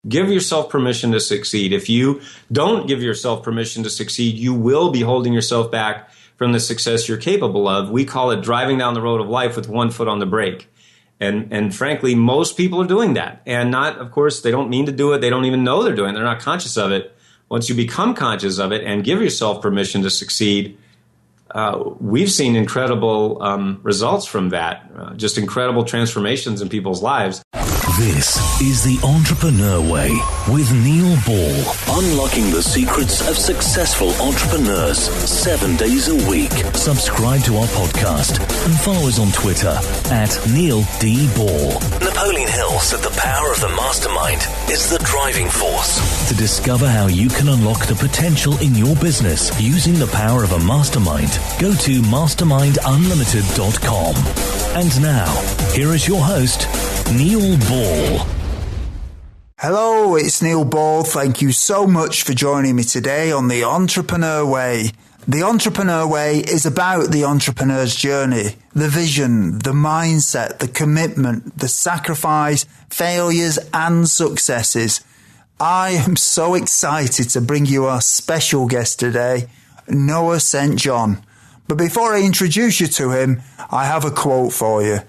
Give yourself permission to succeed. If you don't give yourself permission to succeed, you will be holding yourself back from the success you're capable of. We call it driving down the road of life with one foot on the brake. And frankly, most people are doing that. And not, of course, they don't mean to do it. They don't even know they're doing it. They're not conscious of it. Once you become conscious of it and give yourself permission to succeed, we've seen incredible results from that, just incredible transformations in people's lives. This is The Entrepreneur Way with Neil Ball. Unlocking the secrets of successful entrepreneurs 7 days a week. Subscribe to our podcast and follow us on Twitter at Neil D. Ball. Napoleon Hill said the power of the mastermind is the driving force. To discover how you can unlock the potential in your business using the power of a mastermind, go to mastermindunlimited.com. And now, here is your host, Neil Ball. Hello, it's Neil Ball. Thank you so much for joining me today on The Entrepreneur Way. The Entrepreneur Way is about the entrepreneur's journey, the vision, the mindset, the commitment, the sacrifice, failures and successes. I am so excited to bring you our special guest today, Noah St. John. But before I introduce you to him, I have a quote for you.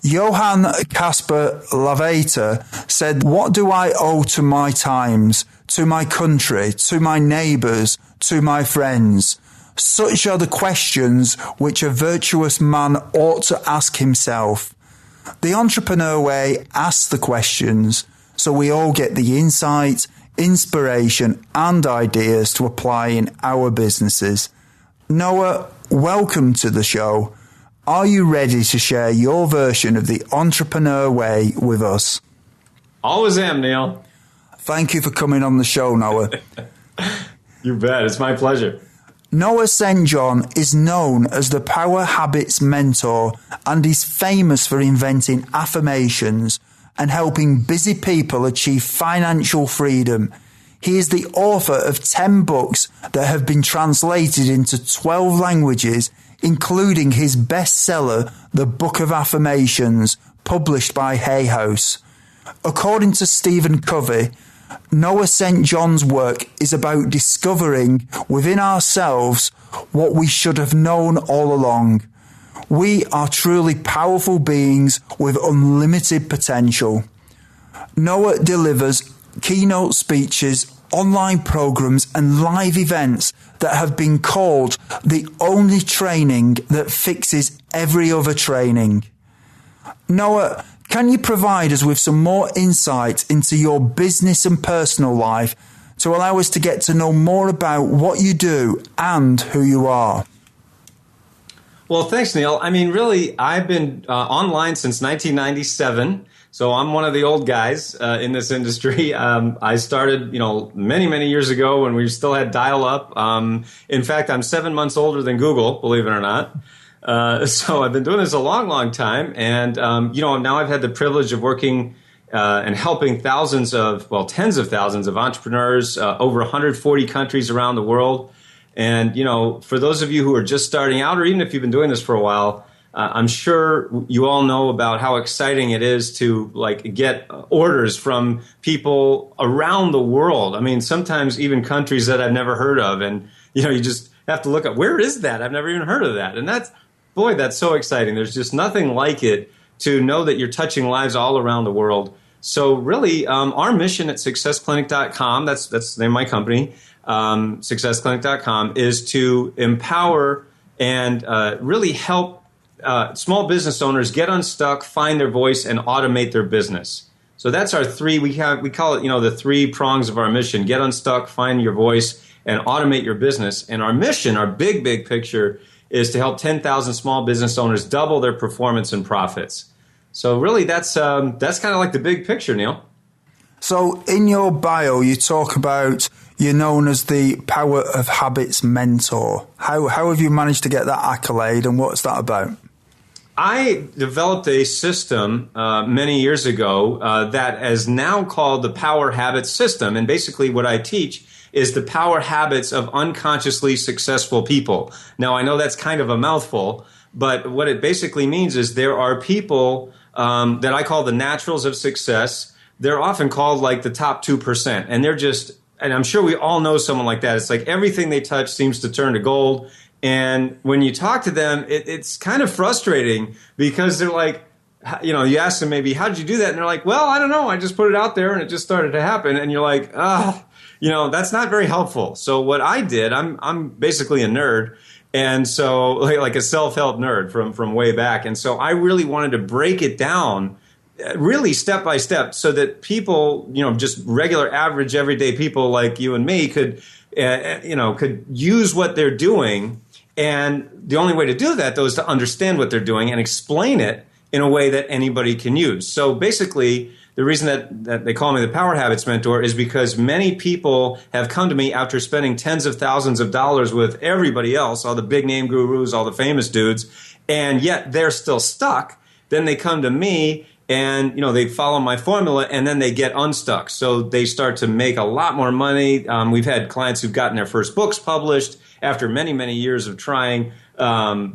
Johann Caspar Lavater said, "What do I owe to my times, to my country, to my neighbours, to my friends? Such are the questions which a virtuous man ought to ask himself." The Entrepreneur Way asks the questions so we all get the insight, inspiration and ideas to apply in our businesses. Noah, welcome to the show. Are you ready to share your version of the Entrepreneur Way with us? Always am, Neil. Thank you for coming on the show, Noah. You bet. It's my pleasure. Noah St. John is known as the Power Habits Mentor and is famous for inventing affirmations and helping busy people achieve financial freedom. He is the author of 10 books that have been translated into 12 languages, including his bestseller, The Book of AFFORMATIONS, published by Hay House. According to Stephen Covey, Noah St. John's work is about discovering within ourselves what we should have known all along. We are truly powerful beings with unlimited potential. Noah delivers keynote speeches, online programs and live events that have been called the only training that fixes every other training. Noah, can you provide us with some more insight into your business and personal life to allow us to get to know more about what you do and who you are? Well, thanks, Neil. I mean, really, I've been online since 1997. So I'm one of the old guys in this industry. I started, many, many years ago when we still had dial-up. In fact, I'm 7 months older than Google, believe it or not. So I've been doing this a long, long time. And, now I've had the privilege of working and helping tens of thousands of entrepreneurs, over 140 countries around the world. And, for those of you who are just starting out, or even if you've been doing this for a while, I'm sure you all know about how exciting it is to get orders from people around the world. I mean, sometimes even countries that I've never heard of. And, you just have to look up, where is that? I've never even heard of that. And that's so exciting. There's just nothing like it to know that you're touching lives all around the world. So really, our mission at successclinic.com, that's the name of my company, successclinic.com, is to empower and really help small business owners get unstuck, find their voice, and automate their business. So that's our three. We call it the 3 prongs of our mission: get unstuck, find your voice, and automate your business. And our mission, our big picture, is to help 10,000 small business owners double their performance and profits. So really, that's kind of like the big picture, Neil. So in your bio, you talk about you're known as the Power of Habits Mentor. How have you managed to get that accolade, and what's that about? I developed a system many years ago that is now called the Power Habits System. And basically what I teach is the power habits of unconsciously successful people. Now, I know that's kind of a mouthful, but what it basically means is there are people that I call the naturals of success. they're often called like the top 2%. And they're just, and I'm sure we all know someone like that. It's like everything they touch seems to turn to gold. And when you talk to them, it's kind of frustrating because they're like, you know, you ask them maybe, how did you do that? And they're like, well, I don't know. I just put it out there and it just started to happen. And you're like, you know, that's not very helpful. So what I did, I'm basically a nerd. And so like a self-help nerd from way back. And so I really wanted to break it down really step by step so that people, you know, just regular, average, everyday people like you and me could use what they're doing. And the only way to do that, though, is to understand what they're doing and explain it in a way that anybody can use. So basically, the reason that they call me the Power Habits Mentor is because many people have come to me after spending tens of thousands of dollars with everybody else, all the big name gurus, all the famous dudes, and yet they're still stuck. Then they come to me and, you know, they follow my formula and then they get unstuck. So they start to make a lot more money. We've had clients who've gotten their first books published after many, many years of trying.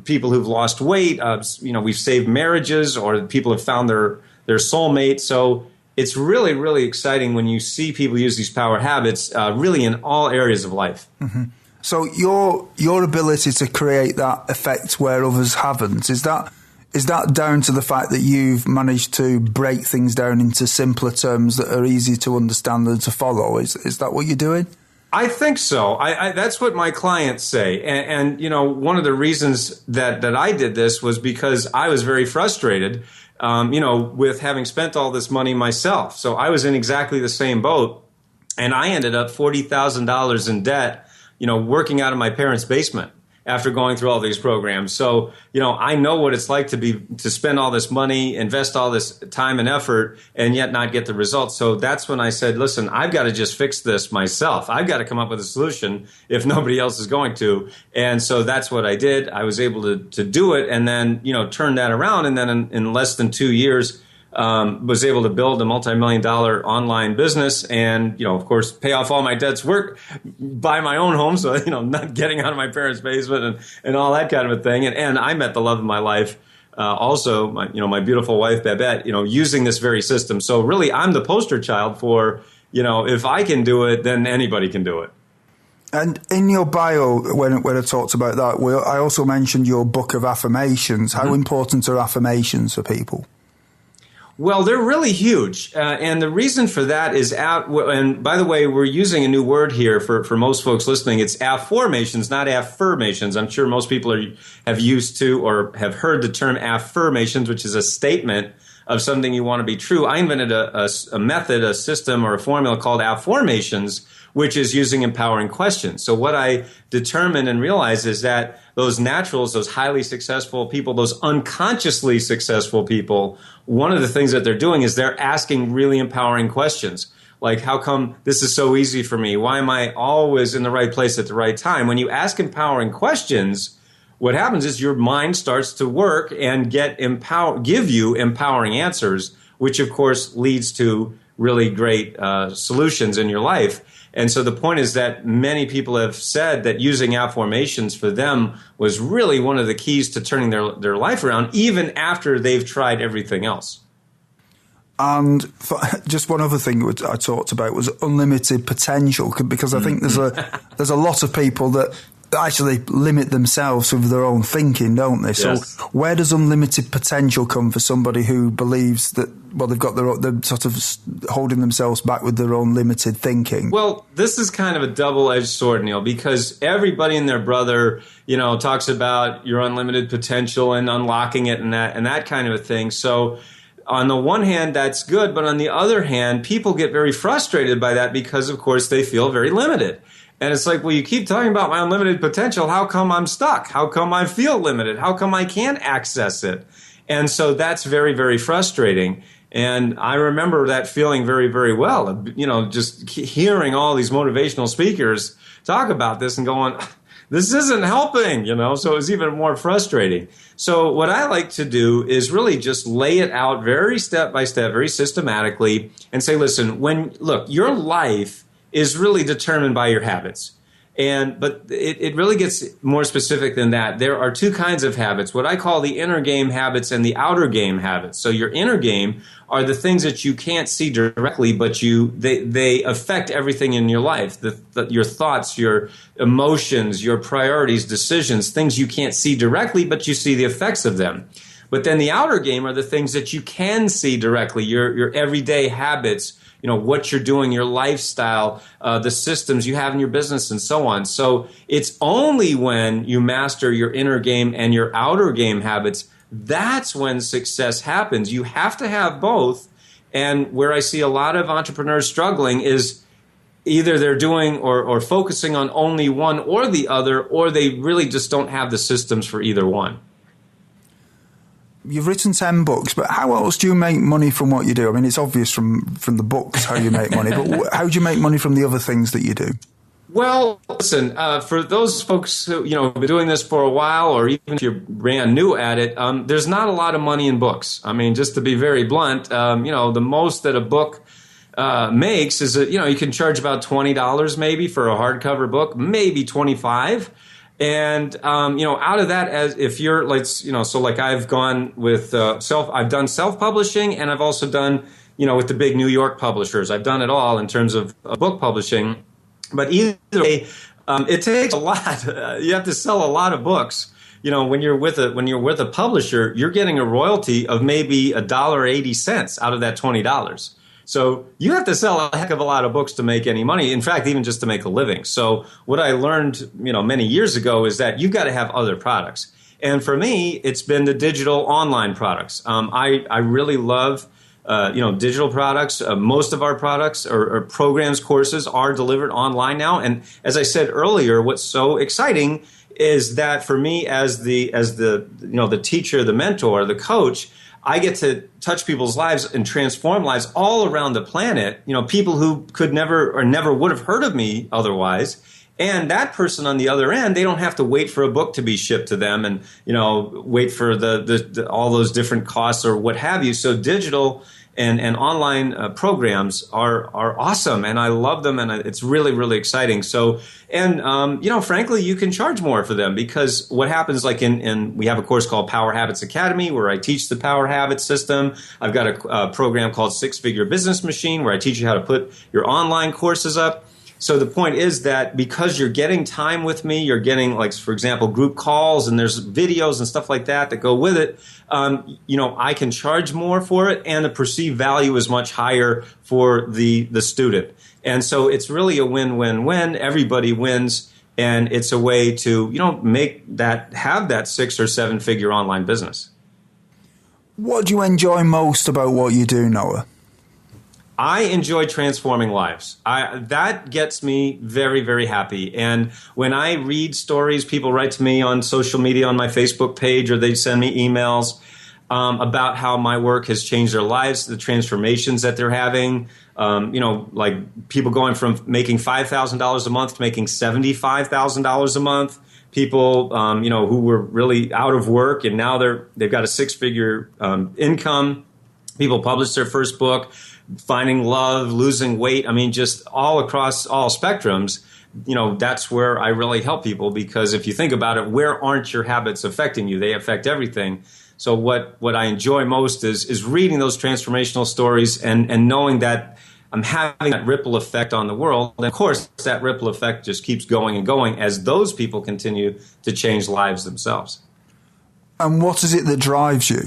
People who've lost weight, you know, we've saved marriages, or people have found their soulmate. So it's really, really exciting when you see people use these power habits really in all areas of life. Mm-hmm. So your ability to create that effect where others haven't, is that down to the fact that you've managed to break things down into simpler terms that are easy to understand and to follow? Is that what you're doing? I think so. That's what my clients say. And you know, one of the reasons that I did this was because I was very frustrated, you know, with having spent all this money myself. So I was in exactly the same boat, and I ended up $40,000 in debt, you know, working out of my parents' basement after going through all these programs. So, you know, I know what it's like to spend all this money, invest all this time and effort, and yet not get the results. So that's when I said, listen, I've got to just fix this myself. I've got to come up with a solution if nobody else is going to. And so that's what I did. I was able to do it and then, you know, turn that around. And then in less than 2 years, was able to build a multi-million-dollar online business and, you know, of course, pay off all my debts, buy my own home. So, you know, not getting out of my parents' basement and all that kind of a thing. And I met the love of my life. Also, my beautiful wife, Babette, you know, using this very system. So really, I'm the poster child for, you know, if I can do it, then anybody can do it. And in your bio, when I talked about that, I also mentioned your Book of Affirmations. How important are affirmations for people? Well, they're really huge. And the reason for that is, and by the way, we're using a new word here for most folks listening. It's afformations, not affirmations. I'm sure most people have used to or have heard the term affirmations, which is a statement of something you want to be true. I invented a method, a system, or a formula called afformations, which is using empowering questions. So what I determined and realized is that those naturals, those highly successful people, those unconsciously successful people, one of the things that they're doing is they're asking really empowering questions. Like, how come this is so easy for me? Why am I always in the right place at the right time? When you ask empowering questions, what happens is your mind starts to work and give you empowering answers, which of course leads to really great solutions in your life. And so the point is that many people have said that using affirmations for them was really one of the keys to turning their life around, even after they've tried everything else. And just one other thing which I talked about was unlimited potential, because I think there's a lot of people that actually limit themselves with their own thinking, don't they? Yes. So where does unlimited potential come for somebody who believes that, well, they're sort of holding themselves back with their own limited thinking? Well, this is kind of a double-edged sword, Neil, because everybody and their brother, you know, talks about your unlimited potential and unlocking it and that kind of a thing. So on the one hand, that's good, but on the other hand, people get very frustrated by that because, of course, they feel very limited. And it's like, well, you keep talking about my unlimited potential. How come I'm stuck? How come I feel limited? How come I can't access it? And so that's very, very frustrating. And I remember that feeling very, very well, you know, just hearing all these motivational speakers talk about this and going, this isn't helping, you know, so it was even more frustrating. So what I like to do is really just lay it out very step by step, very systematically, and say, listen, look, your life is really determined by your habits. But it really gets more specific than that. There are two kinds of habits, what I call the inner game habits and the outer game habits. So your inner game are the things that you can't see directly, but they affect everything in your life. Your thoughts, your emotions, your priorities, decisions, things you can't see directly, but you see the effects of them. But then the outer game are the things that you can see directly, your everyday habits, what you're doing, your lifestyle, the systems you have in your business, and so on. So it's only when you master your inner game and your outer game habits, that's when success happens. You have to have both. And where I see a lot of entrepreneurs struggling is either they're doing or focusing on only one or the other, or they really just don't have the systems for either one. You've written 10 books, but how else do you make money from what you do? I mean, it's obvious from the books how you make money, but how do you make money from the other things that you do? Well, listen, for those folks who, have been doing this for a while, or even if you're brand new at it, there's not a lot of money in books. I mean, just to be very blunt, the most that a book makes is, you can charge about $20 maybe for a hardcover book, maybe $25. And, out of that, as if you're like, so like I've gone with I've done self-publishing, and I've also done, with the big New York publishers. I've done it all in terms of book publishing. But either way, it takes a lot. You have to sell a lot of books. When you're with a publisher, you're getting a royalty of maybe $1.80 out of that $20. So you have to sell a heck of a lot of books to make any money. In fact, even just to make a living. So what I learned, many years ago is that you've got to have other products. And for me, it's been the digital online products. I really love, digital products. Most of our products or programs, courses are delivered online now. And as I said earlier, what's so exciting is that for me as the teacher, the mentor, the coach, I get to touch people's lives and transform lives all around the planet, people who could never or never would have heard of me otherwise. And that person on the other end, they don't have to wait for a book to be shipped to them and, wait for the all those different costs or what have you. So digital and online programs are awesome, and I love them, and it's really, really exciting. So, and frankly, you can charge more for them, because what happens, like we have a course called Power Habits Academy where I teach the Power Habits system. I've got a program called Six Figure Business Machine where I teach you how to put your online courses up. So the point is that because you're getting time with me, you're getting, like, for example, group calls, and there's videos and stuff like that go with it. I can charge more for it, and the perceived value is much higher for the student. And so it's really a win-win-win. Everybody wins, and it's a way to, have that 6 or 7 figure online business. What do you enjoy most about what you do, Noah? I enjoy transforming lives. That gets me very, very happy. And when I read stories, people write to me on social media, on my Facebook page, or they send me emails about how my work has changed their lives, the transformations that they're having. Like people going from making $5,000 a month to making $75,000 a month. People, who were really out of work, and now they've got a 6-figure income. People publish their first book. Finding love, losing weight. I mean, just all across all spectrums, that's where I really help people, because if you think about it, where aren't your habits affecting you? They affect everything. So what I enjoy most is reading those transformational stories and knowing that I'm having that ripple effect on the world. And of course, that ripple effect just keeps going and going as those people continue to change lives themselves. And what is it that drives you?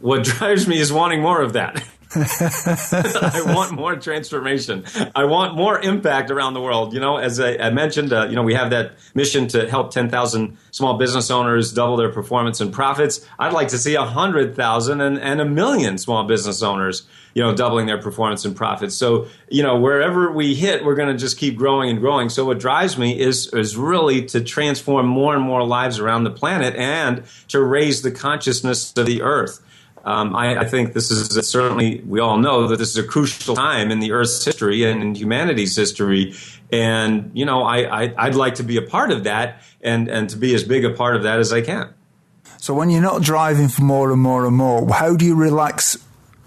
What drives me is wanting more of that. I want more transformation. I want more impact around the world. As I mentioned, we have that mission to help 10,000 small business owners double their performance and profits. I'd like to see 100,000 and 1 million small business owners, doubling their performance and profits. So, wherever we hit, we're going to just keep growing and growing. So what drives me is really to transform more and more lives around the planet and to raise the consciousness of the earth. I think this is certainly, we all know that this is a crucial time in the Earth's history and in humanity's history. And, I'd like to be a part of that and to be as big a part of that as I can. So when you're not driving for more and more and more, how do you relax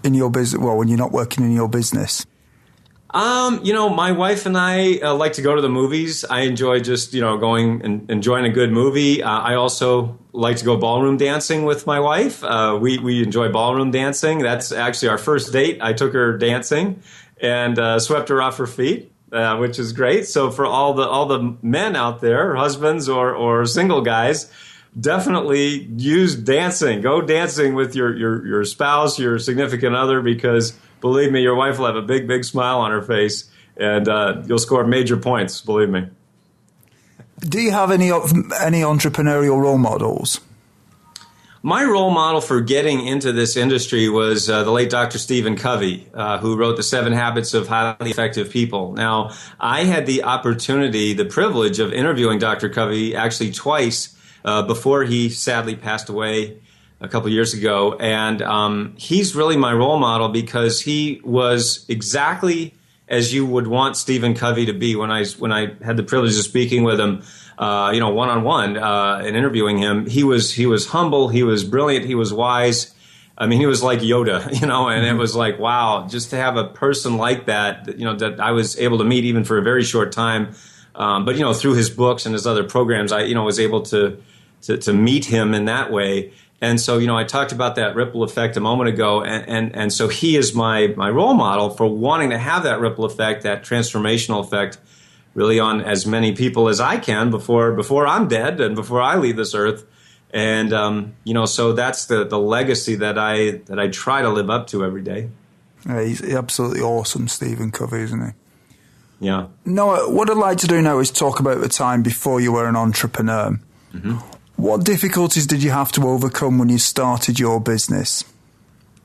in your business? Well, when you're not working in your business? My wife and I like to go to the movies. I enjoy just, going and enjoying a good movie. I also like to go ballroom dancing with my wife. We enjoy ballroom dancing. That's actually our first date. I took her dancing and swept her off her feet, which is great. So for all the men out there, husbands or single guys, definitely use dancing. Go dancing with your spouse, your significant other, because believe me, your wife will have a big, big smile on her face, and you'll score major points, believe me. Do you have any entrepreneurial role models? My role model for getting into this industry was the late Dr. Stephen Covey, who wrote The 7 Habits of Highly Effective People. Now, I had the opportunity, the privilege of interviewing Dr. Covey actually twice before he sadly passed away a couple years ago, and he's really my role model because he was exactly as you would want Stephen Covey to be. When I had the privilege of speaking with him, one-on-one and interviewing him, he was humble, he was brilliant, he was wise. I mean, he was like Yoda, and it was like, wow, just to have a person like that, that I was able to meet even for a very short time. But through his books and his other programs, I was able to meet him in that way. And so, I talked about that ripple effect a moment ago, and so he is my role model for wanting to have that ripple effect, that transformational effect, really on as many people as I can before I'm dead and before I leave this earth. And so that's the legacy that I try to live up to every day. Yeah, he's absolutely awesome, Stephen Covey, isn't he? Yeah. Noah, what I'd like to do now is talk about the time before you were an entrepreneur. Mm-hmm. What difficulties did you have to overcome when you started your business?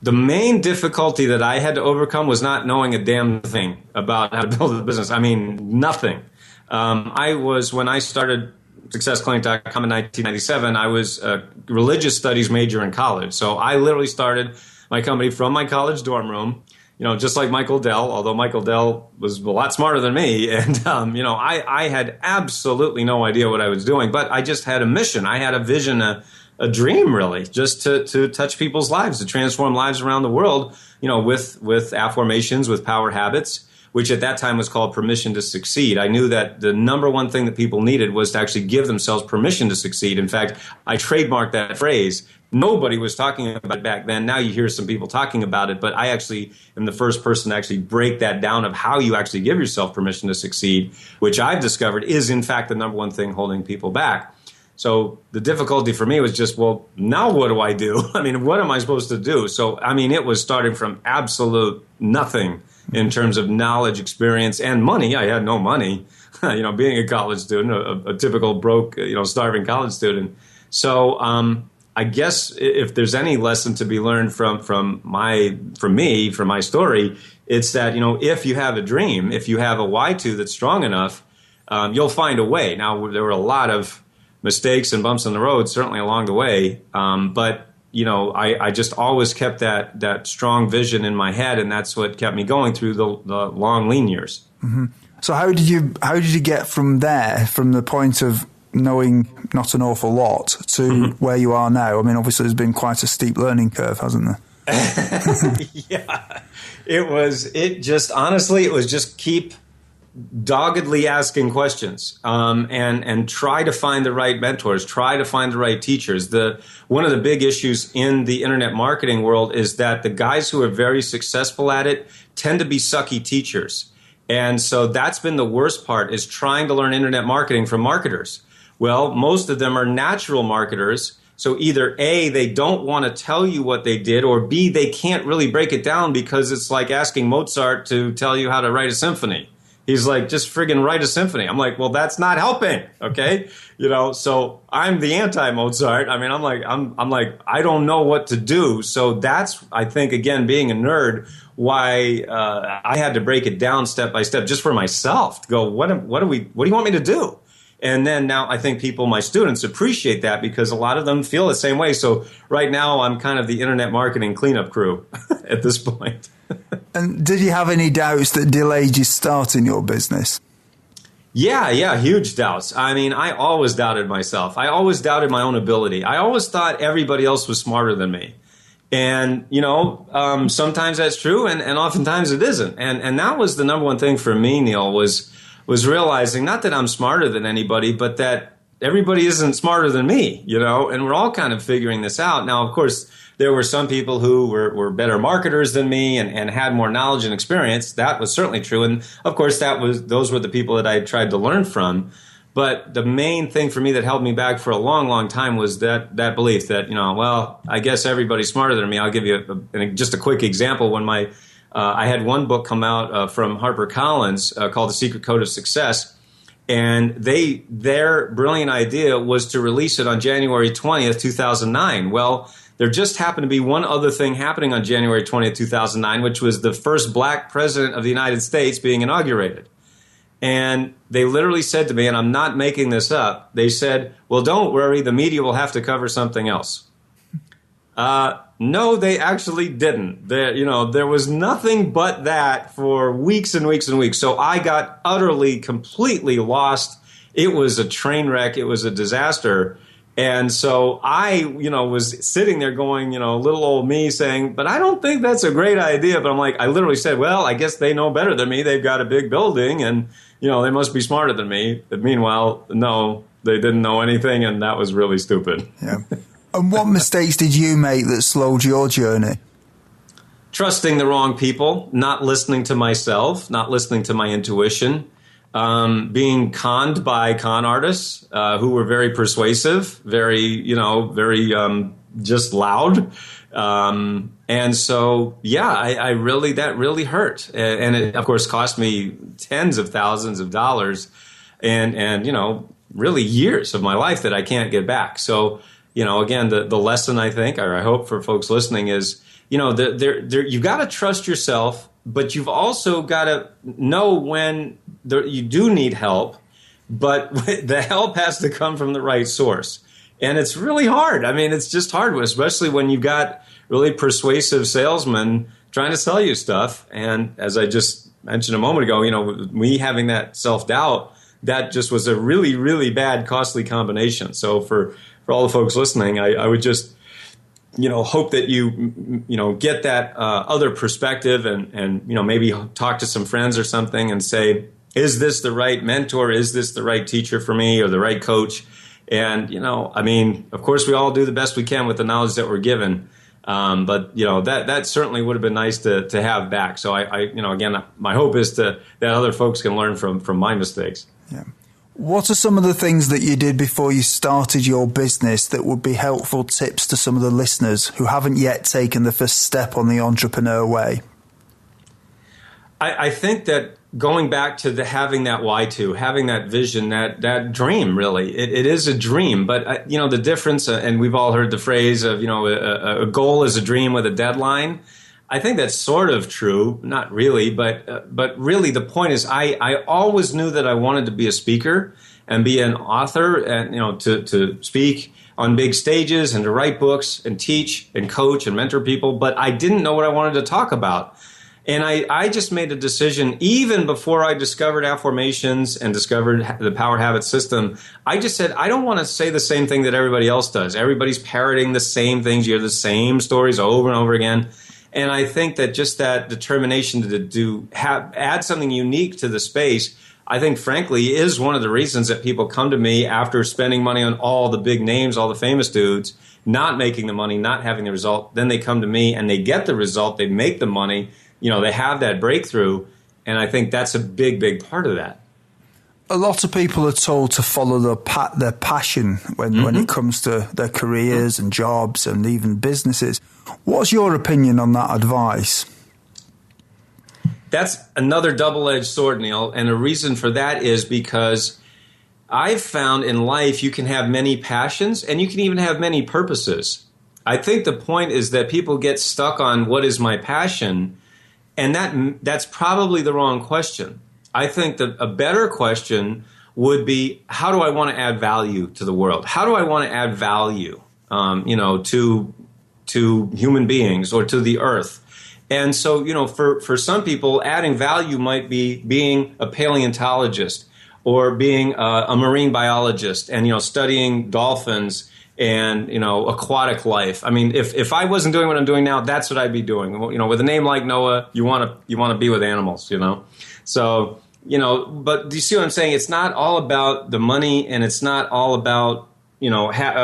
The main difficulty that I had to overcome was not knowing a damn thing about how to build a business. I mean, nothing. When I started SuccessClinic.com in 1997, I was a religious studies major in college. So I literally started my company from my college dorm room, just like Michael Dell, although Michael Dell was a lot smarter than me. And, I had absolutely no idea what I was doing, but I just had a mission. I had a vision, a dream, really, just to touch people's lives, to transform lives around the world, with affirmations, with power habits, which at that time was called permission to succeed. I knew that the number one thing that people needed was to actually give themselves permission to succeed. In fact, I trademarked that phrase. Nobody was talking about it back then. Now you hear some people talking about it, but I actually am the first person to actually break that down of how you actually give yourself permission to succeed, which I've discovered is, in fact, the number one thing holding people back. So the difficulty for me was just, well, now what do I do? I mean, what am I supposed to do? So, I mean, it was starting from absolute nothing in terms of knowledge, experience, and money. I had no money, being a college student, a typical broke, starving college student. So I guess if there's any lesson to be learned from my story, it's that, if you have a dream, if you have a why-to that's strong enough, you'll find a way. Now, there were a lot of mistakes and bumps in the road, certainly along the way. But, I just always kept that strong vision in my head, and that's what kept me going through the long, lean years. Mm-hmm. So how did you get from there, from the point of knowing not an awful lot to where you are now? I mean, obviously there's been quite a steep learning curve, hasn't there? Yeah, it was just keep doggedly asking questions, and try to find the right mentors, try to find the right teachers. One of the big issues in the internet marketing world is that the guys who are very successful at it tend to be sucky teachers. And so that's been the worst part, is trying to learn internet marketing from marketers. Well, most of them are natural marketers. So either A, they don't want to tell you what they did, or B, they can't really break it down because it's like asking Mozart to tell you how to write a symphony. He's like, just friggin' write a symphony. I'm like, well, that's not helping, okay? So I'm the anti-Mozart. I mean, I'm like, I don't know what to do. So that's, I think, again, being a nerd, why I had to break it down step by step just for myself to go, what do you want me to do? And then now I think my students appreciate that because a lot of them feel the same way. So right now I'm kind of the internet marketing cleanup crew at this point. And did you have any doubts that delayed you starting your business? Yeah, huge doubts. I mean, I always doubted myself. I always doubted my own ability. I always thought everybody else was smarter than me. And, sometimes that's true and oftentimes it isn't. And that was the number one thing for me, Neil, was realizing not that I'm smarter than anybody, but that everybody isn't smarter than me, and we're all kind of figuring this out. Now, of course, there were some people who were better marketers than me and had more knowledge and experience. That was certainly true. And of course, those were the people that I tried to learn from. But the main thing for me that held me back for a long, long time was that belief that, I guess everybody's smarter than me. I'll give you just a quick example. When I had one book come out from HarperCollins called The Secret Code of Success, and their brilliant idea was to release it on January 20th, 2009. Well, there just happened to be one other thing happening on January 20th, 2009, which was the first black president of the United States being inaugurated. And they literally said to me, and I'm not making this up, they said, well, don't worry, the media will have to cover something else. No, they actually didn't. There was nothing but that for weeks and weeks and weeks. So I got utterly, completely lost. It was a train wreck. It was a disaster. And so I, was sitting there going, little old me saying, but I don't think that's a great idea. But I literally said, well, I guess they know better than me. They've got a big building and, they must be smarter than me. But meanwhile, no, they didn't know anything. And that was really stupid. Yeah. And what mistakes did you make that slowed your journey? Trusting the wrong people, not listening to myself, not listening to my intuition. Being conned by con artists who were very persuasive, very just loud. And so, I really, that really hurt. And it, of course, cost me tens of thousands of dollars and really years of my life that I can't get back. So, again, the lesson I think, or I hope for folks listening is, you've got to trust yourself, but you've also got to know when you do need help, but the help has to come from the right source. And it's really hard. I mean, it's just hard, especially when you've got really persuasive salesmen trying to sell you stuff. And as I just mentioned a moment ago, me having that self-doubt, that just was a really, really bad, costly combination. So for all the folks listening, I would just hope that you get that other perspective and maybe talk to some friends or something and say, is this the right mentor? Is this the right teacher for me or the right coach? And, of course, we all do the best we can with the knowledge that we're given. But that certainly would have been nice to have back. So again, my hope is that other folks can learn from my mistakes. Yeah. What are some of the things that you did before you started your business that would be helpful tips to some of the listeners who haven't yet taken the first step on the entrepreneur way? I think that going back to having that having that vision, that dream, really, it is a dream. But, the difference, and we've all heard the phrase of, a goal is a dream with a deadline. I think that's sort of true, not really, but really the point is I always knew that I wanted to be a speaker and be an author and, to speak on big stages and to write books and teach and coach and mentor people, but I didn't know what I wanted to talk about. And I just made a decision even before I discovered affirmations and discovered the Power Habit System. I just said, I don't want to say the same thing that everybody else does. Everybody's parroting the same things. You hear the same stories over and over again. And I think that just that determination to add something unique to the space, I think, frankly, is one of the reasons that people come to me after spending money on all the big names, all the famous dudes, not making the money, not having the result. Then they come to me and they get the result. They make the money. They have that breakthrough. And I think that's a big, big part of that. A lot of people are told to follow their passion when it comes to their careers and jobs and even businesses. What's your opinion on that advice? That's another double-edged sword, Neil. And the reason for that is because I've found in life you can have many passions and you can even have many purposes. I think the point is that people get stuck on what is my passion, and that's probably the wrong question. I think that a better question would be, how do I want to add value to the world? How do I want to add value, to human beings or to the earth? And so, for some people, adding value might be being a paleontologist or being a marine biologist and, studying dolphins and, aquatic life. I mean, if I wasn't doing what I'm doing now, that's what I'd be doing. With a name like Noah, you want to be with animals, So, but do you see what I'm saying? It's not all about the money, and it's not all about,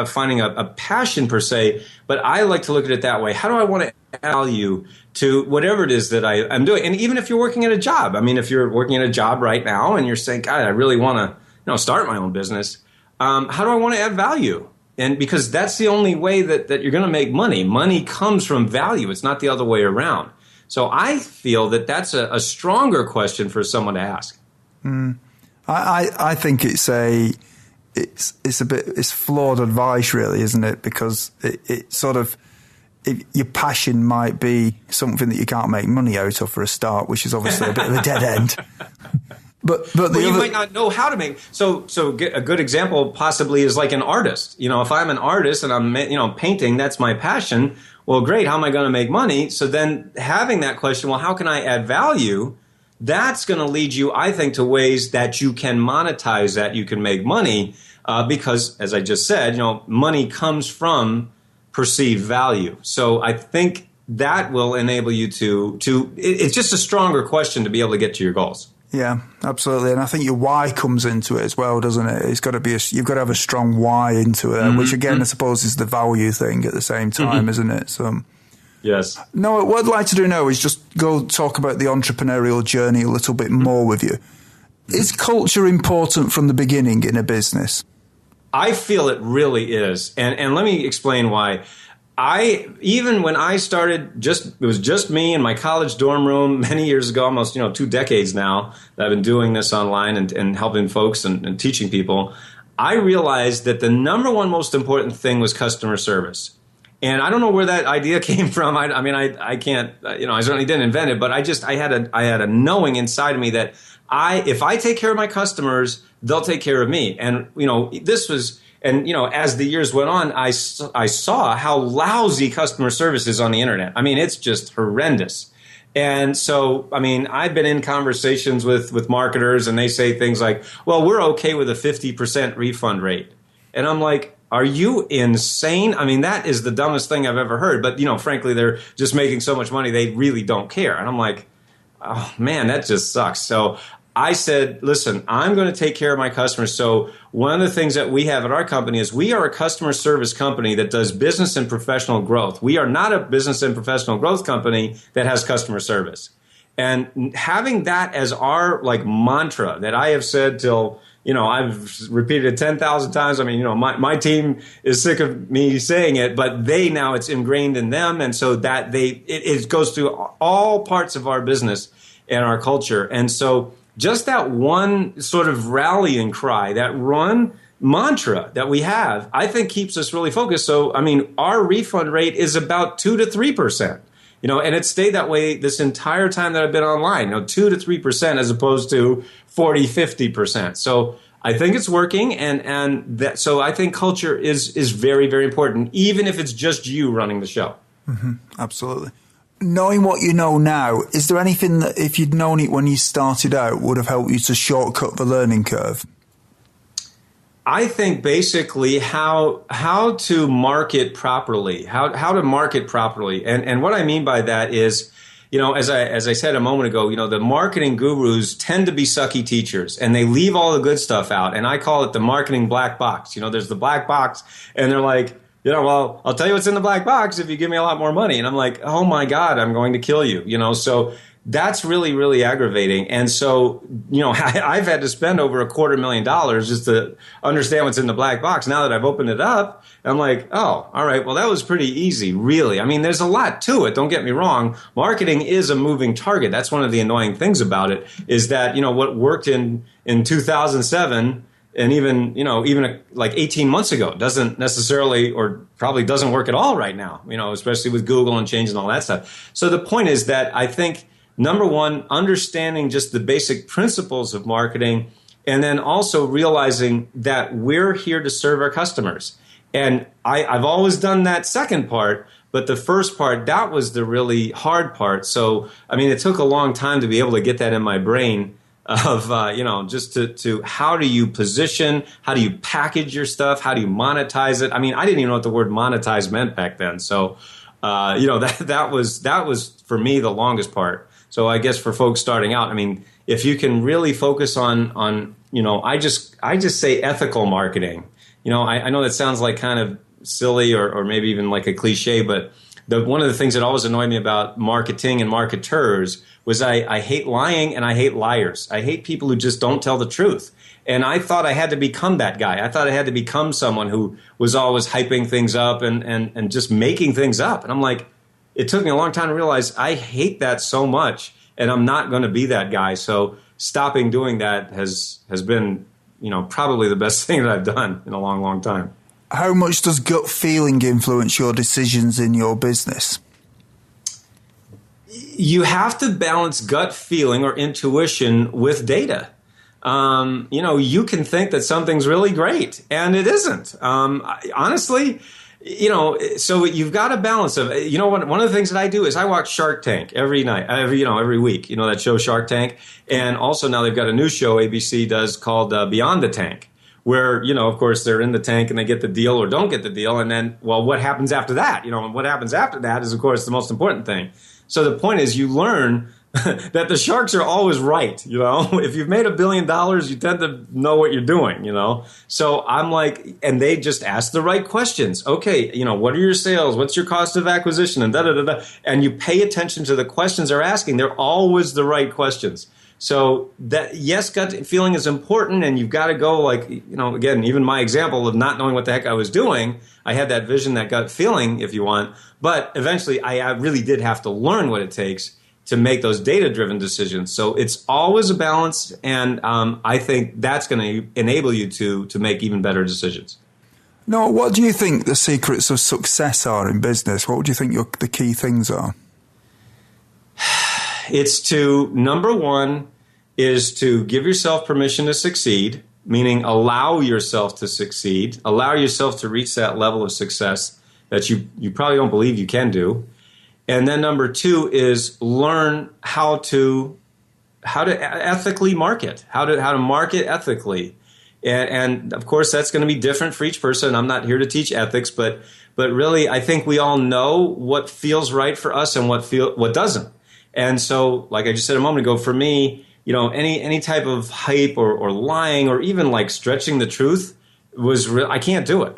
finding a passion per se, but I like to look at it that way. How do I want to add value to whatever it is that I'm doing? And even if you're working at a job, I mean, if you're working at a job right now and you're saying, God, I really want to, start my own business. How do I want to add value? And because that's the only way that you're going to make money. Money comes from value. It's not the other way around. So I feel that that's a stronger question for someone to ask. I think it's flawed advice, really, isn't it? Because it sort of, your passion might be something that you can't make money out of for a start, which is obviously a bit of a dead end. But you might not know how to make. So a good example possibly is like an artist. If I'm an artist and I'm painting, that's my passion. Well, great. How am I going to make money? So then having that question, well, how can I add value? That's going to lead you, I think, to ways that you can monetize that, you can make money, because, as I just said, money comes from perceived value. So I think that will enable you to. It's just a stronger question to be able to get to your goals. Yeah, absolutely. And I think your why comes into it as well, doesn't it? It's got to be you've got to have a strong why into it, which again, I suppose, is the value thing at the same time, isn't it? So. Yes. No, what I'd like to do now is just go talk about the entrepreneurial journey a little bit more with you. Is culture important from the beginning in a business? I feel it really is. And let me explain why. Even when I started, it was just me in my college dorm room many years ago, almost 2 decades now that I've been doing this online and helping folks and teaching people. I realized that the number one most important thing was customer service. And I don't know where that idea came from. I can't, I certainly didn't invent it, but I had a knowing inside of me that if I take care of my customers, they'll take care of me. And, this was, and, as the years went on, I saw how lousy customer service is on the internet. I mean, it's just horrendous. And so, I've been in conversations with marketers, and they say things like, well, we're okay with a 50% refund rate. And I'm like, are you insane? That is the dumbest thing I've ever heard. But, frankly, they're just making so much money, they really don't care. And I'm like, oh, man, that just sucks. So I said, listen, I'm going to take care of my customers. So one of the things that we have at our company is we are a customer service company that does business and professional growth. We are not a business and professional growth company that has customer service. And having that as our mantra that I have said till, I've repeated it 10,000 times. My team is sick of me saying it, but now it's ingrained in them. And so that it goes through all parts of our business and our culture. And so just that one sort of rallying cry, that one mantra that we have, I think keeps us really focused. So, our refund rate is about 2 to 3%. And it's stayed that way this entire time that I've been online, 2 to 3% as opposed to 40, 50%. So I think it's working. So I think culture is very, very important, even if it's just you running the show. Mm-hmm. Absolutely. Knowing what you know now, is there anything that if you'd known it when you started out would have helped you to shortcut the learning curve? I think basically how to market properly, how to market properly. And what I mean by that is, as I said a moment ago, the marketing gurus tend to be sucky teachers, and they leave all the good stuff out. And I call it the marketing black box. There's the black box, and they're like, well, I'll tell you what's in the black box if you give me a lot more money. And I'm like, oh my God, I'm going to kill you. So that's really, really aggravating. And so, I've had to spend over $250,000 just to understand what's in the black box. Now that I've opened it up, I'm like, oh, all right, well, that was pretty easy, really. There's a lot to it. Don't get me wrong. Marketing is a moving target. That's one of the annoying things about it is that, what worked in 2007 and even like 18 months ago doesn't necessarily or probably doesn't work at all right now, especially with Google and changing all that stuff. So the point is that I think, number one, understanding just the basic principles of marketing, and then also realizing that we're here to serve our customers. And I've always done that second part, but the first part, that was the really hard part. So, it took a long time to be able to get that in my brain of, just to how do you position, how do you package your stuff, how do you monetize it? I mean, I didn't even know what the word monetize meant back then. So, that was for me the longest part. So I guess for folks starting out, I mean, if you can really focus on I just say ethical marketing. I know that sounds like kind of silly or maybe even like a cliche, but one of the things that always annoyed me about marketing and marketers was I hate lying and I hate liars. I hate people who just don't tell the truth. And I thought I had to become that guy. I thought I had to become someone who was always hyping things up and just making things up. And I'm like, it took me a long time to realize I hate that so much, and I'm not going to be that guy. So stopping doing that has been, probably the best thing that I've done in a long, long time. How much does gut feeling influence your decisions in your business? You have to balance gut feeling or intuition with data. You can think that something's really great, and it isn't. Honestly, so you've got a balance of, one of the things that I do is I watch Shark Tank every night, every week, that show Shark Tank. And also now they've got a new show ABC does called Beyond the Tank, where, of course, they're in the tank and they get the deal or don't get the deal. And then, well, what happens after that? And what happens after that is, of course, the most important thing. So the point is you learn that the sharks are always right. If you've made $1 billion, you tend to know what you're doing, So I'm like, and they just ask the right questions. Okay, what are your sales? What's your cost of acquisition? And da-da-da-da. And you pay attention to the questions they're asking. They're always the right questions. So that, yes, gut feeling is important, and you've got to go like, again, even my example of not knowing what the heck I was doing, I had that vision, that gut feeling, if you want. But eventually I really did have to learn what it takes to make those data-driven decisions. So it's always a balance, and I think that's going to enable you to make even better decisions. Noah, what do you think the secrets of success are in business? What do you think the key things are? It's number one is to give yourself permission to succeed, meaning allow yourself to succeed, allow yourself to reach that level of success that you probably don't believe you can do. And then number two is learn how to ethically market, how to market ethically. And of course, that's going to be different for each person. I'm not here to teach ethics, but really, I think we all know what feels right for us and what doesn't. And so, like I just said a moment ago, for me, any type of hype or lying or even like stretching the truth I can't do it.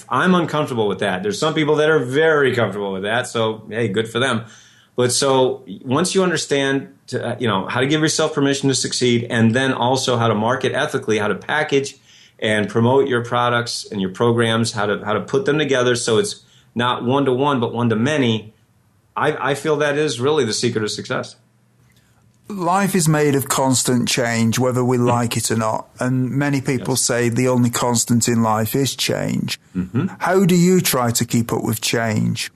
I'm uncomfortable with that. There's some people that are very comfortable with that. So, hey, good for them. But so once you understand, how to give yourself permission to succeed, and then also how to market ethically, how to package and promote your products and your programs, how to put them together so it's not one-to-one, but one-to-many, I feel that is really the secret of success. Life is made of constant change, whether we like it or not. And many people say the only constant in life is change. Mm-hmm. How do you try to keep up with change?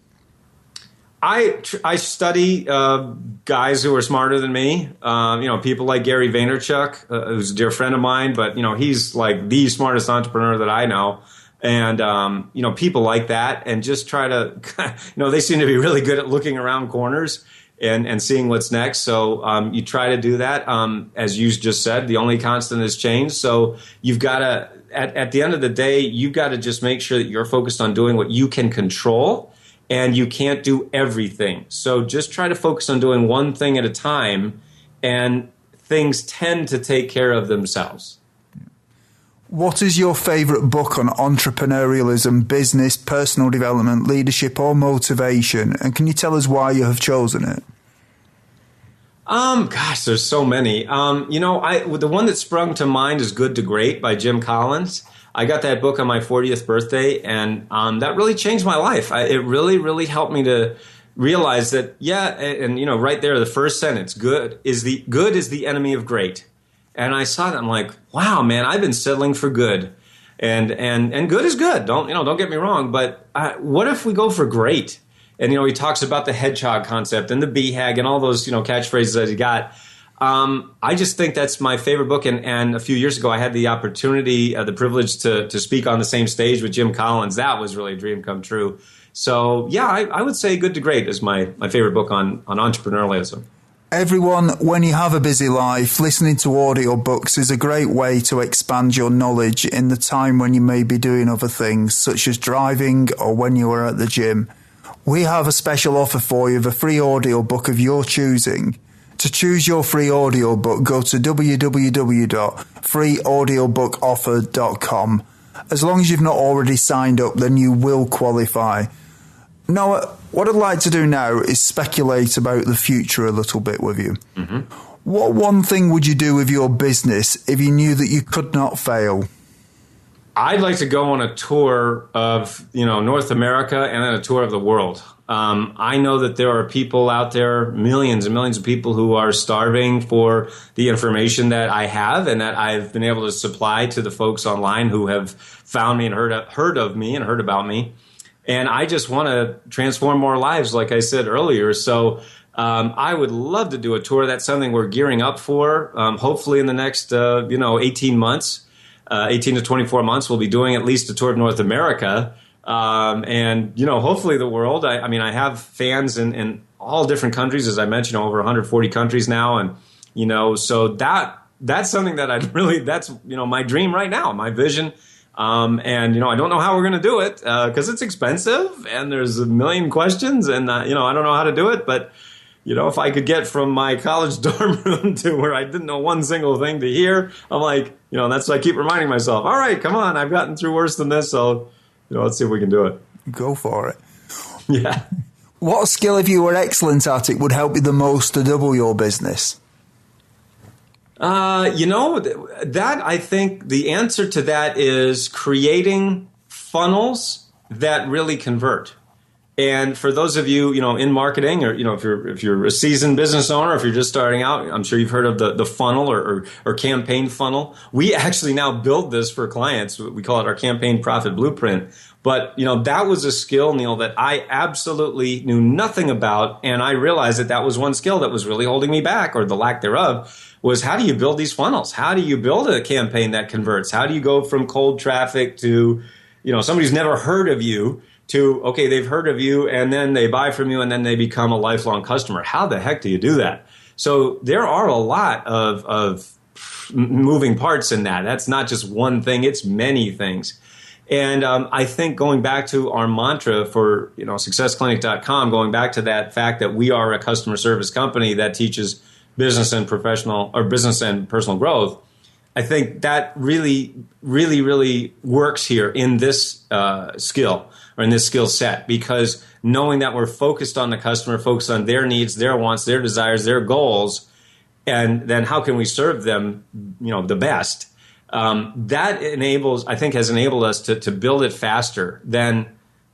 I study guys who are smarter than me. People like Gary Vaynerchuk, who's a dear friend of mine, but he's like the smartest entrepreneur that I know. And people like that, and just try to, they seem to be really good at looking around corners and seeing what's next. So you try to do that. As you just said, the only constant is change. So you've got to, at the end of the day, you've got to just make sure that you're focused on doing what you can control, and you can't do everything. So just try to focus on doing one thing at a time, and things tend to take care of themselves. What is your favorite book on entrepreneurialism, business, personal development, leadership, or motivation? And can you tell us why you have chosen it? Gosh, there's so many. The one that sprung to mind is Good to Great by Jim Collins. I got that book on my 40th birthday, and that really changed my life. It really, really helped me to realize that, right there, the first sentence, good is the enemy of great. And I saw that, I'm like, wow, man, I've been settling for good. And good is good. Don't get me wrong, but what if we go for great? And he talks about the hedgehog concept and the BHAG and all those catchphrases that he got. I just think that's my favorite book. And a few years ago, I had the opportunity, the privilege to speak on the same stage with Jim Collins. That was really a dream come true. So, yeah, I would say Good to Great is my favorite book on entrepreneurialism. Everyone, when you have a busy life, listening to audiobooks is a great way to expand your knowledge in the time when you may be doing other things, such as driving or when you are at the gym. We have a special offer for you, the free audiobook of your choosing. To choose your free audiobook, go to www.freeaudiobookoffer.com. As long as you've not already signed up, then you will qualify. Noah, what I'd like to do now is speculate about the future a little bit with you. Mm-hmm. What one thing would you do with your business if you knew that you could not fail? I'd like to go on a tour of, North America and then a tour of the world. I know that there are people out there, millions and millions of people who are starving for the information that I have and that I've been able to supply to the folks online who have found me and heard of me and heard about me. And I just want to transform more lives, like I said earlier. So I would love to do a tour. That's something we're gearing up for. Hopefully in the next, 18 months, 18 to 24 months, we'll be doing at least a tour of North America. And hopefully the world. I have fans in all different countries, as I mentioned, over 140 countries now. And, so that's something that that's my dream right now, my vision. And I don't know how we're going to do it, because it's expensive and there's a million questions and, I don't know how to do it. But, if I could get from my college dorm room to where I didn't know one single thing to here, I'm like, that's what I keep reminding myself. All right, come on. I've gotten through worse than this. So, let's see if we can do it. Go for it. Yeah. What skill, if you were excellent at it, would help you the most to double your business? That I think the answer to that is creating funnels that really convert. And for those of you, in marketing, or if you're a seasoned business owner, if you're just starting out, I'm sure you've heard of the funnel or campaign funnel. We actually now build this for clients. We call it our campaign profit blueprint. But that was a skill, Neil, that I absolutely knew nothing about, and I realized that was one skill that was really holding me back, or the lack thereof. Was how do you build these funnels? How do you build a campaign that converts? How do you go from cold traffic to, somebody's never heard of you to, okay, they've heard of you and then they buy from you and then they become a lifelong customer? How the heck do you do that? So there are a lot of moving parts in that. That's not just one thing, it's many things. And I think going back to our mantra for, successclinic.com, going back to that fact that we are a customer service company that teaches business and personal growth, I think that really, really, really works here in this skill or in this skill set, because knowing that we're focused on the customer, focused on their needs, their wants, their desires, their goals, and then how can we serve them, the best, that has enabled us to build it faster than,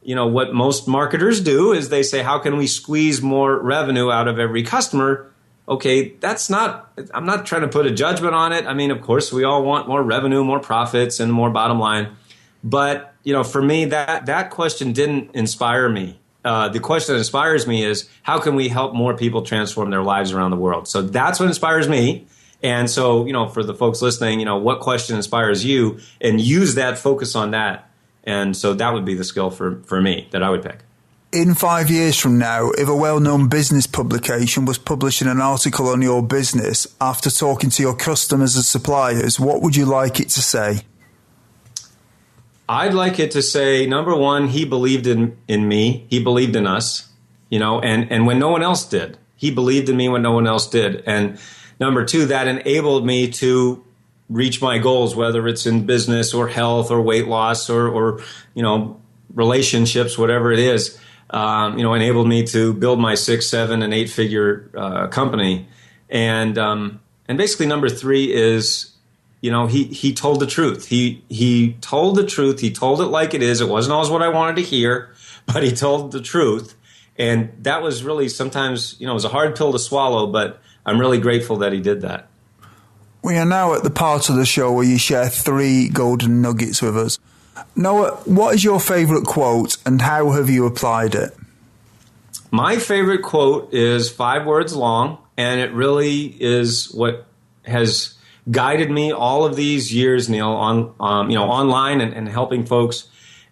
what most marketers do is they say, how can we squeeze more revenue out of every customer? Okay, I'm not trying to put a judgment on it. I mean, of course, we all want more revenue, more profits, and more bottom line. But, for me, that question didn't inspire me. The question that inspires me is, how can we help more people transform their lives around the world? So that's what inspires me. And so, for the folks listening, what question inspires you? And use that, focus on that. And so that would be the skill for me that I would pick. In 5 years from now, if a well-known business publication was publishing an article on your business after talking to your customers and suppliers, what would you like it to say? I'd like it to say, number one, he believed in me. He believed in us, and when no one else did. He believed in me when no one else did. And number two, that enabled me to reach my goals, whether it's in business or health or weight loss or relationships, whatever it is. Enabled me to build my 6, 7, and 8-figure company. And basically number three is, he told the truth. He told the truth. He told it like it is. It wasn't always what I wanted to hear, but he told the truth. And that was really sometimes, it was a hard pill to swallow, but I'm really grateful that he did that. We are now at the part of the show where you share 3 golden nuggets with us. Noah, what is your favorite quote and how have you applied it? My favorite quote is 5 words long, and it really is what has guided me all of these years, Neil, online and helping folks.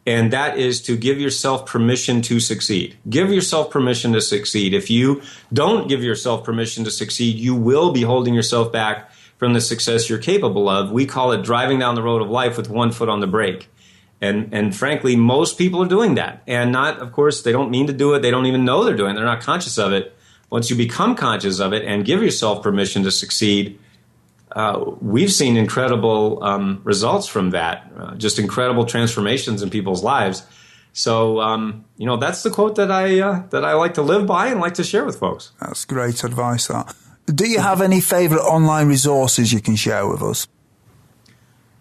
And that is to give yourself permission to succeed. Give yourself permission to succeed. If you don't give yourself permission to succeed, you will be holding yourself back from the success you're capable of. We call it driving down the road of life with one foot on the brake. And frankly, most people are doing that. And not, of course, they don't mean to do it. They don't even know they're doing it. They're not conscious of it. Once you become conscious of it and give yourself permission to succeed, we've seen incredible results from that, just incredible transformations in people's lives. So, that's the quote that I like to live by and like to share with folks. That's great advice, that. Do you have any favorite online resources you can share with us?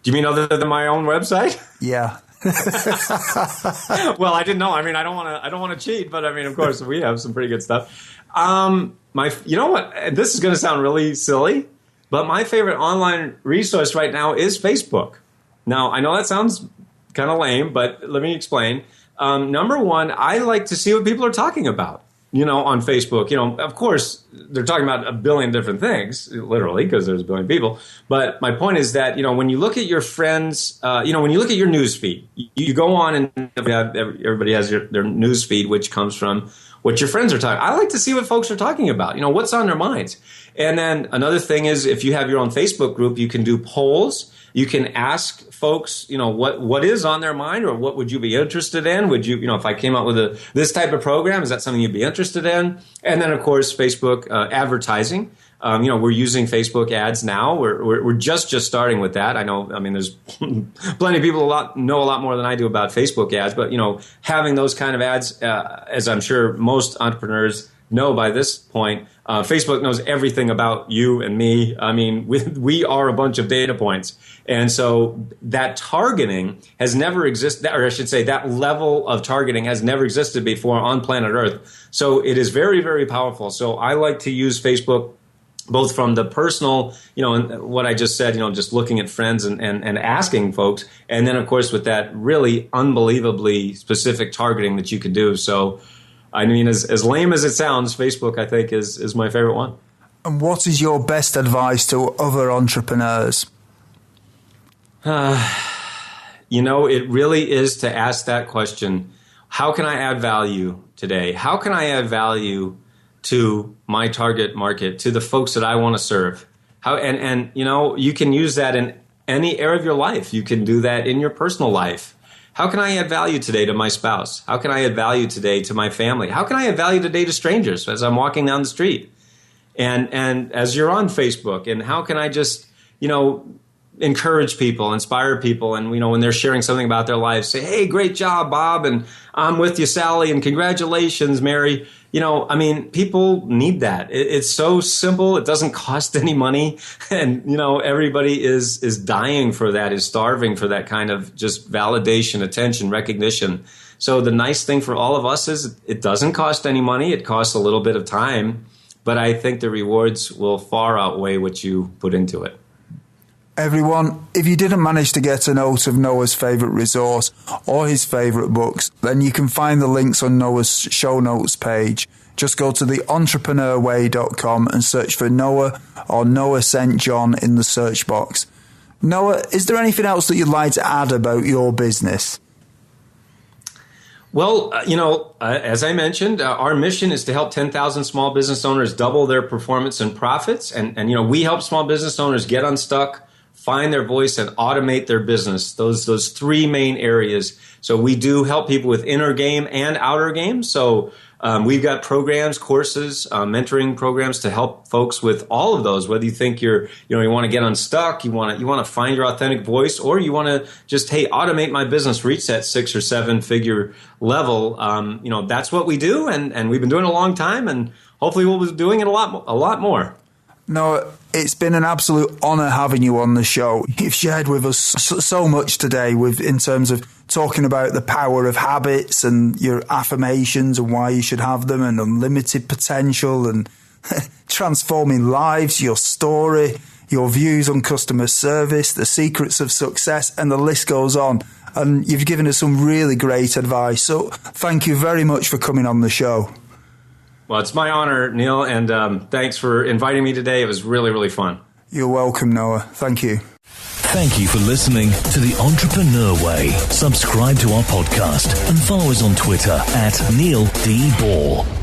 Do you mean other than my own website? Yeah. Well, I didn't know. I mean, I don't want to cheat, but I mean, of course, we have some pretty good stuff. You know what? This is going to sound really silly, but my favorite online resource right now is Facebook. Now, I know that sounds kind of lame, but let me explain. Number one, I like to see what people are talking about, on Facebook. Of course, they're talking about a billion different things, literally, because there's a billion people. But my point is that, when you look at your friends, when you look at your news feed, you go on and everybody has their news feed, which comes from what your friends are talking. I like to see what folks are talking about, what's on their minds. And then another thing is, if you have your own Facebook group, you can do polls. You can ask folks, what is on their mind, or what would you be interested in? Would you, if I came out with this type of program, is that something you'd be interested in? And then, of course, Facebook advertising. We're using Facebook ads now. We're just starting with that. I know. I mean, there's plenty of people know a lot more than I do about Facebook ads. But having those kind of ads, as I'm sure most entrepreneurs know by this point, Facebook knows everything about you and me. I mean, we are a bunch of data points. And so that targeting has never existed, or I should say that level of targeting has never existed before on planet Earth. So it is very, very powerful. So I like to use Facebook both from the personal, and what I just said, just looking at friends and asking folks. And then, of course, with that really unbelievably specific targeting that you can do. So, I mean, as lame as it sounds, Facebook, I think, is my favorite one. And what is your best advice to other entrepreneurs? It really is to ask that question. How can I add value today? How can I add value to my target market, to the folks that I want to serve? You can use that in any area of your life. You can do that in your personal life. How can I add value today to my spouse? How can I add value today to my family? How can I add value today to strangers as I'm walking down the street? And as you're on Facebook, and how can I just, encourage people, inspire people, and when they're sharing something about their life, say, "Hey, great job, Bob," and "I'm with you, Sally," and "Congratulations, Mary." People need that. It's so simple. It doesn't cost any money, and everybody is dying for that, is starving for that kind of just validation, attention, recognition. So the nice thing for all of us is it doesn't cost any money. It costs a little bit of time, but I think the rewards will far outweigh what you put into it. Everyone, if you didn't manage to get a note of Noah's favourite resource or his favourite books, then you can find the links on Noah's show notes page. Just go to the entrepreneurway.com and search for Noah or Noah St. John in the search box. Noah, is there anything else that you'd like to add about your business? Well, as I mentioned, our mission is to help 10,000 small business owners double their performance and profits. And we help small business owners get unstuck, find their voice, and automate their business. Those three main areas. So we do help people with inner game and outer game. So we've got programs, courses, mentoring programs to help folks with all of those. Whether you think you want to get unstuck, you want to find your authentic voice, or you want to just, hey, automate my business, reach that 6 or 7 figure level. That's what we do, and we've been doing it a long time, and hopefully we'll be doing it a lot more. No, it's been an absolute honour having you on the show. You've shared with us so much today in terms of talking about the power of habits and your affirmations and why you should have them, and unlimited potential and transforming lives, your story, your views on customer service, the secrets of success, and the list goes on. And you've given us some really great advice. So thank you very much for coming on the show. Well, it's my honor, Neil, and thanks for inviting me today. It was really, really fun. You're welcome, Noah. Thank you. Thank you for listening to The Entrepreneur Way. Subscribe to our podcast and follow us on Twitter @Neil D. Ball.